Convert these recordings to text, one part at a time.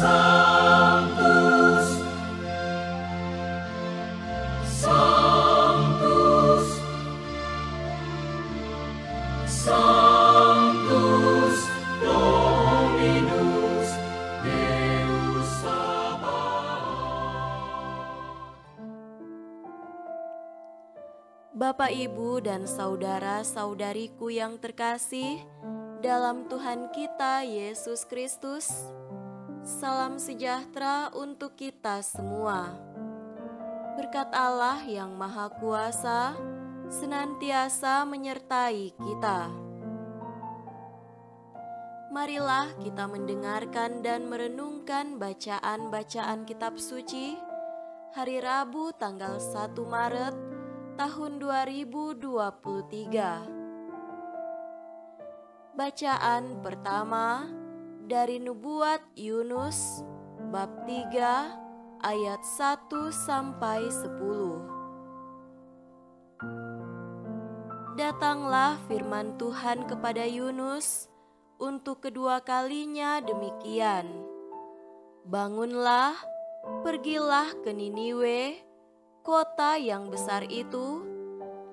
Sanctus, Sanctus, Sanctus Dominus Deus Sabaoth. Bapak, Ibu, dan saudara-saudariku yang terkasih dalam Tuhan kita Yesus Kristus, salam sejahtera untuk kita semua. Berkat Allah yang Maha Kuasa senantiasa menyertai kita. Marilah kita mendengarkan dan merenungkan bacaan-bacaan kitab suci hari Rabu tanggal 1 Maret tahun 2023. Bacaan pertama dari Nubuat Yunus bab 3 ayat 1 sampai 10. Datanglah firman Tuhan kepada Yunus untuk kedua kalinya demikian. Bangunlah, pergilah ke Niniwe, kota yang besar itu,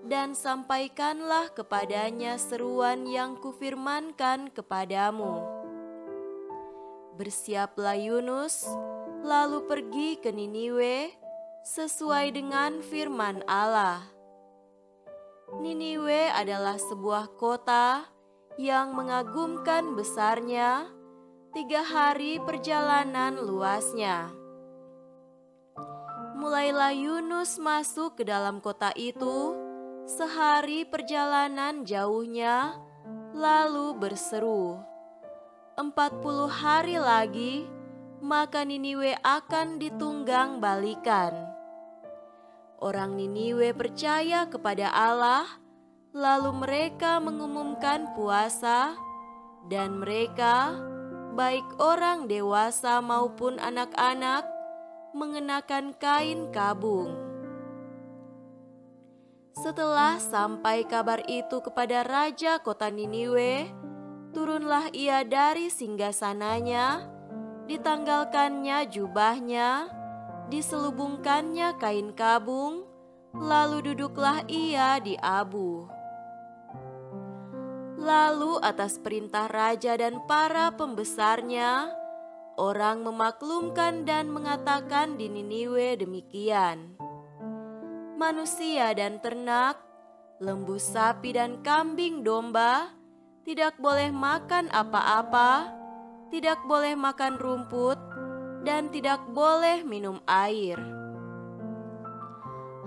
dan sampaikanlah kepadanya seruan yang kufirmankan kepadamu. Bersiaplah Yunus, lalu pergi ke Niniwe sesuai dengan firman Allah. Niniwe adalah sebuah kota yang mengagumkan besarnya, 3 hari perjalanan luasnya. Mulailah Yunus masuk ke dalam kota itu, sehari perjalanan jauhnya, lalu berseru, 40 hari lagi, maka Niniwe akan ditunggang balikan. Orang Niniwe percaya kepada Allah, lalu mereka mengumumkan puasa, dan mereka, baik orang dewasa maupun anak-anak, mengenakan kain kabung. Setelah sampai kabar itu kepada raja kota Niniwe, turunlah ia dari singgasananya, ditanggalkannya jubahnya, diselubungkannya kain kabung, lalu duduklah ia di abu. Lalu atas perintah raja dan para pembesarnya, orang memaklumkan dan mengatakan di Niniwe demikian. Manusia dan ternak, lembu sapi dan kambing domba, tidak boleh makan apa-apa, tidak boleh makan rumput, dan tidak boleh minum air.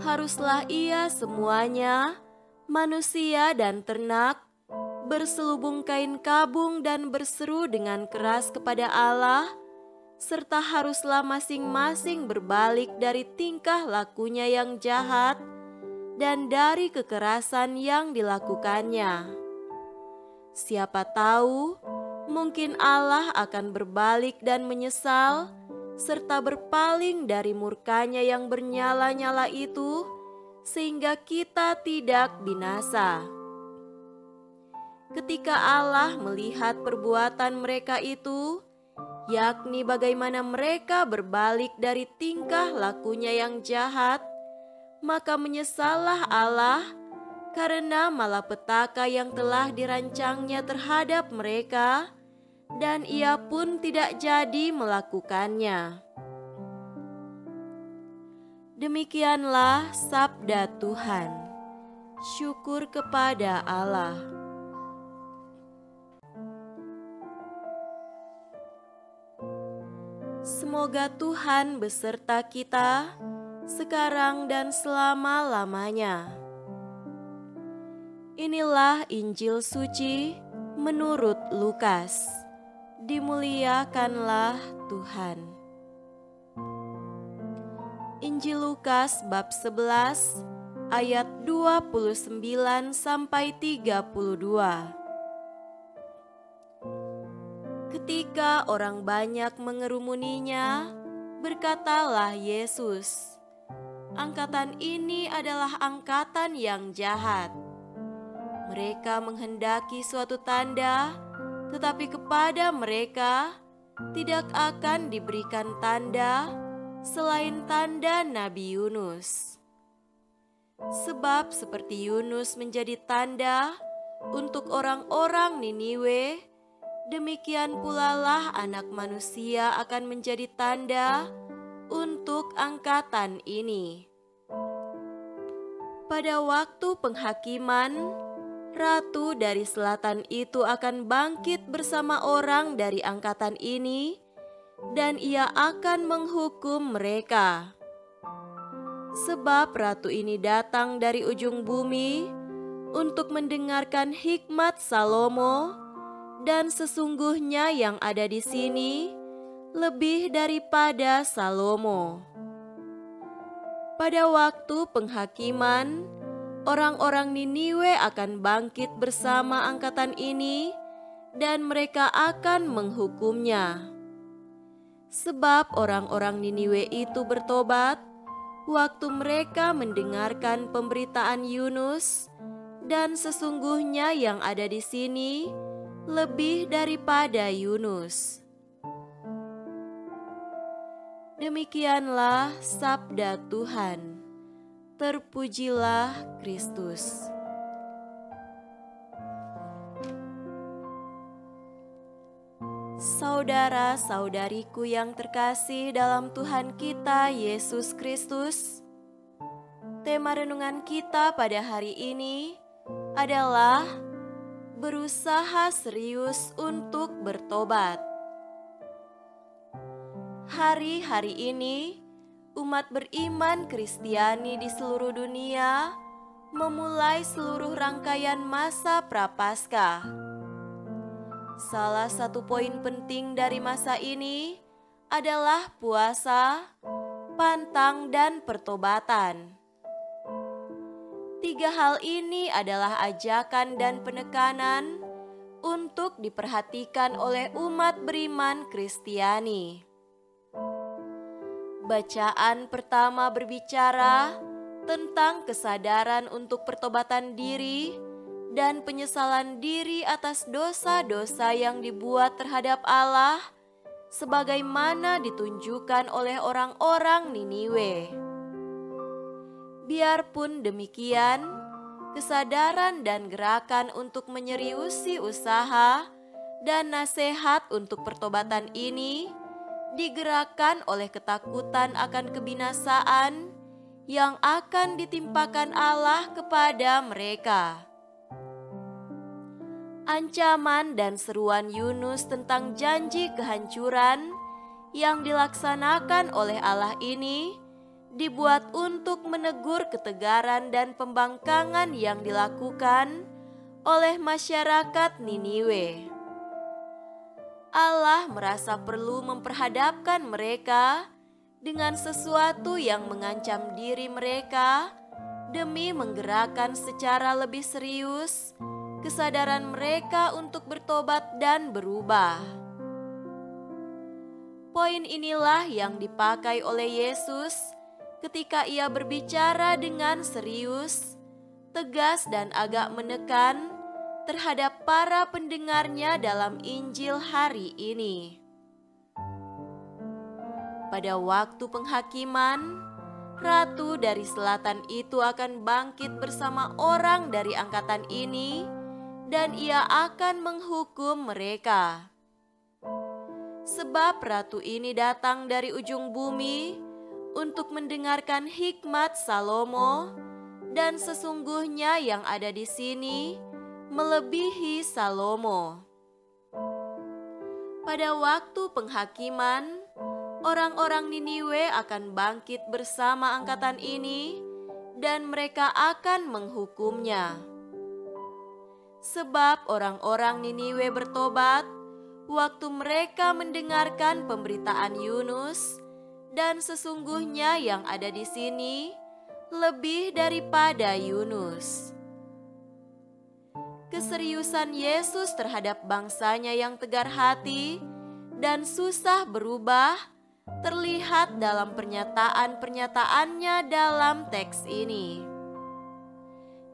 Haruslah ia semuanya, manusia dan ternak, berselubung kain kabung dan berseru dengan keras kepada Allah, serta haruslah masing-masing berbalik dari tingkah lakunya yang jahat dan dari kekerasan yang dilakukannya. Siapa tahu, mungkin Allah akan berbalik dan menyesal, serta berpaling dari murkanya yang bernyala-nyala itu, sehingga kita tidak binasa. Ketika Allah melihat perbuatan mereka itu, yakni bagaimana mereka berbalik dari tingkah lakunya yang jahat, maka menyesallah Allah karena malapetaka yang telah dirancangnya terhadap mereka, dan ia pun tidak jadi melakukannya. Demikianlah sabda Tuhan. Syukur kepada Allah. Semoga Tuhan beserta kita sekarang dan selama-lamanya. Inilah Injil suci menurut Lukas. Dimuliakanlah Tuhan. Injil Lukas bab 11 ayat 29 sampai 32. Ketika orang banyak mengerumuninya, berkatalah Yesus, "Angkatan ini adalah angkatan yang jahat. Mereka menghendaki suatu tanda, tetapi kepada mereka tidak akan diberikan tanda selain tanda Nabi Yunus. Sebab seperti Yunus menjadi tanda untuk orang-orang Niniwe, demikian pula lah Anak Manusia akan menjadi tanda untuk angkatan ini. Pada waktu penghakiman, ratu dari selatan itu akan bangkit bersama orang dari angkatan ini, dan ia akan menghukum mereka. Sebab ratu ini datang dari ujung bumi untuk mendengarkan hikmat Salomo, dan sesungguhnya yang ada di sini lebih daripada Salomo. Pada waktu penghakiman, orang-orang Niniwe akan bangkit bersama angkatan ini, dan mereka akan menghukumnya. Sebab orang-orang Niniwe itu bertobat waktu mereka mendengarkan pemberitaan Yunus, dan sesungguhnya yang ada di sini lebih daripada Yunus. Demikianlah sabda Tuhan. Terpujilah Kristus. Saudara-saudariku yang terkasih dalam Tuhan kita Yesus Kristus, tema renungan kita pada hari ini adalah berusaha serius untuk bertobat. Hari-hari ini, umat beriman Kristiani di seluruh dunia memulai seluruh rangkaian masa Prapaskah. Salah satu poin penting dari masa ini adalah puasa, pantang, dan pertobatan. Tiga hal ini adalah ajakan dan penekanan untuk diperhatikan oleh umat beriman Kristiani. Bacaan pertama berbicara tentang kesadaran untuk pertobatan diri dan penyesalan diri atas dosa-dosa yang dibuat terhadap Allah, sebagaimana ditunjukkan oleh orang-orang Niniwe. Biarpun demikian, kesadaran dan gerakan untuk menyeriusi usaha dan nasihat untuk pertobatan ini digerakkan oleh ketakutan akan kebinasaan yang akan ditimpakan Allah kepada mereka. Ancaman dan seruan Yunus tentang janji kehancuran yang dilaksanakan oleh Allah ini dibuat untuk menegur ketegaran dan pembangkangan yang dilakukan oleh masyarakat Niniwe. Allah merasa perlu memperhadapkan mereka dengan sesuatu yang mengancam diri mereka demi menggerakkan secara lebih serius kesadaran mereka untuk bertobat dan berubah. Poin inilah yang dipakai oleh Yesus ketika ia berbicara dengan serius, tegas, dan agak menekan terhadap para pendengarnya dalam Injil hari ini. Pada waktu penghakiman, ratu dari selatan itu akan bangkit bersama orang dari angkatan ini, dan ia akan menghukum mereka. Sebab ratu ini datang dari ujung bumi untuk mendengarkan hikmat Salomo, dan sesungguhnya yang ada di sini melebihi Salomo. Pada waktu penghakiman, orang-orang Niniwe akan bangkit bersama angkatan ini, dan mereka akan menghukumnya. Sebab orang-orang Niniwe bertobat waktu mereka mendengarkan pemberitaan Yunus, dan sesungguhnya yang ada di sini lebih daripada Yunus. Keseriusan Yesus terhadap bangsanya yang tegar hati dan susah berubah terlihat dalam pernyataan-pernyataannya dalam teks ini.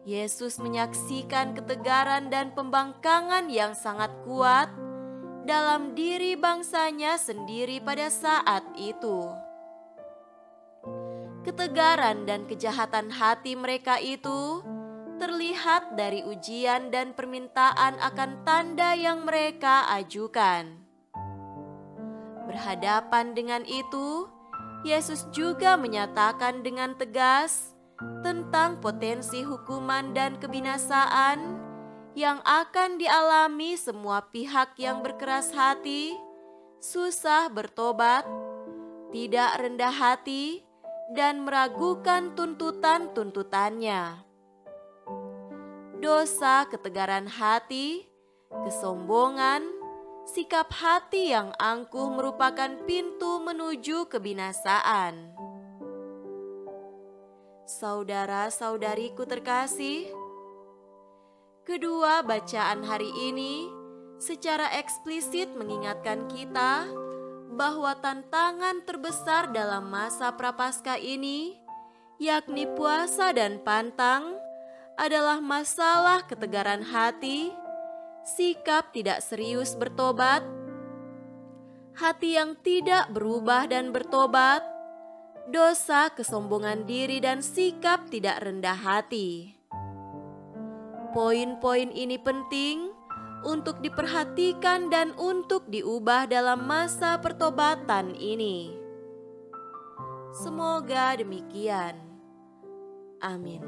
Yesus menyaksikan ketegaran dan pembangkangan yang sangat kuat dalam diri bangsanya sendiri pada saat itu. Ketegaran dan kejahatan hati mereka itu terlihat dari ujian dan permintaan akan tanda yang mereka ajukan. Berhadapan dengan itu, Yesus juga menyatakan dengan tegas tentang potensi hukuman dan kebinasaan yang akan dialami semua pihak yang berkeras hati, susah bertobat, tidak rendah hati, dan meragukan tuntutan-tuntutannya. Dosa ketegaran hati, kesombongan, sikap hati yang angkuh merupakan pintu menuju kebinasaan. Saudara-saudariku terkasih, kedua bacaan hari ini secara eksplisit mengingatkan kita bahwa tantangan terbesar dalam masa Prapaskah ini, yakni puasa dan pantang, adalah masalah ketegaran hati, sikap tidak serius bertobat, hati yang tidak berubah dan bertobat, dosa kesombongan diri dan sikap tidak rendah hati. Poin-poin ini penting untuk diperhatikan dan untuk diubah dalam masa pertobatan ini. Semoga demikian. Amin.